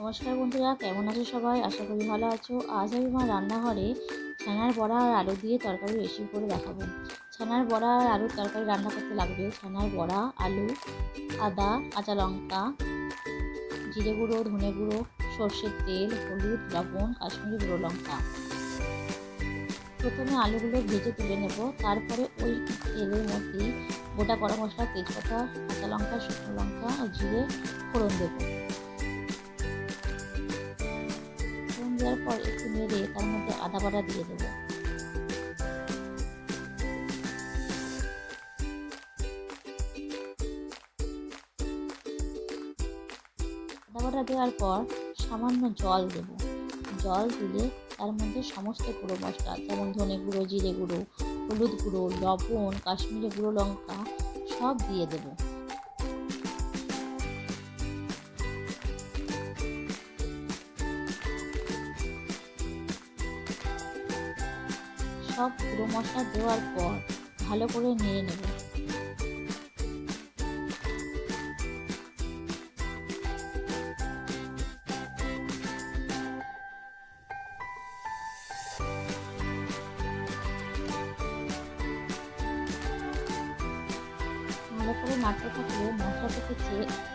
নমস্কার বন্ধুরা, কেমন আছো সবাই? আশা করি ভালো আছো। আজ আমি আমার রান্নাঘরে ছানার বড়া আর আলু দিয়ে তরকারি রেসিপি করে দেখাবো। ছানার বড়া আর আলুর তরকারি রান্না করতে লাগবে ছানার বড়া, আলু, আদা, কাঁচা লঙ্কা, জিরে গুঁড়ো, ধনে গুঁড়ো, সর্ষের তেল, হলুদ, লবণ, কাশ্মীরি গুঁড়ো লঙ্কা। প্রথমে আলুগুলো ভেজে তুলে নেব, তারপরে ওই তেলের মধ্যেই গোটা গরম মশলা, তেজপাতা, কাঁচা লঙ্কা, শুকনো লঙ্কা আর জিরে ফোড়ন দেবো। দেওয়ার পর একটু নেড়ে তার মধ্যে আদা বাটা দিয়ে দেবো। আদা বাটা দেওয়ার পর সামান্য জল দেব। জল দিলে তার মধ্যে সমস্ত গুঁড়ো মশলা যেমন ধনে গুঁড়ো, জিরে গুঁড়ো, হলুদ গুঁড়ো, লবণ, কাশ্মীরি গুঁড়ো লঙ্কা সব দিয়ে দেবো। সব গুঁড়ো মশলা দেওয়ার পর ভালো করে নেড়ে নেব। ভালো করে নাড়তে থাকলে মশলা থেকে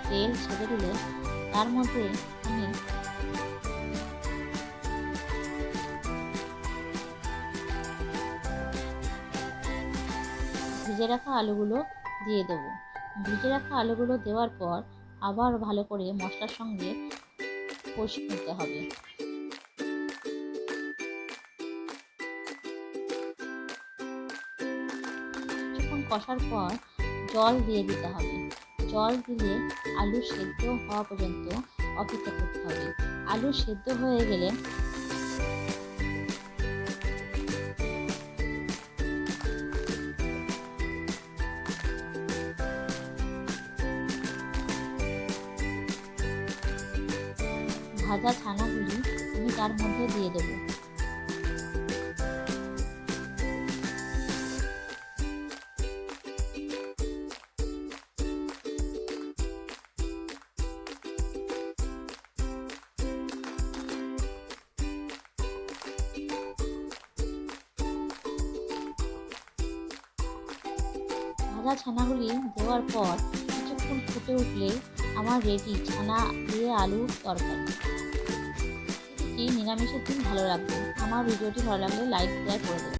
তেল ছেড়ে দিলে তার মধ্যে আমি ভেজে রাখা আলুগুলো দিয়ে দেবো। ভেজে রাখা আলুগুলো দেওয়ার পর আবার ভালো করে মশলার সঙ্গে কষিয়ে নিতে হবে। কিছুক্ষণ কষার পর জল দিয়ে দিতে হবে। জল দিলে আলু সেদ্ধ হওয়া পর্যন্ত অপেক্ষা করতে হবে। আলু সেদ্ধ হয়ে গেলে ভাজা ছানাগুলি আমি তার মধ্যে দিয়ে দেব। ভাজা ছানাগুলি দেওয়ার পর কিছুক্ষণ ফুটে উঠলে আমার রেডি ছানা দিয়ে আলুর তরকারি। নিরামিষের দিন ভালো লাগবে। আমার ভিডিওটি ভালো লাগলে লাইক শেয়ার করে দেবেন।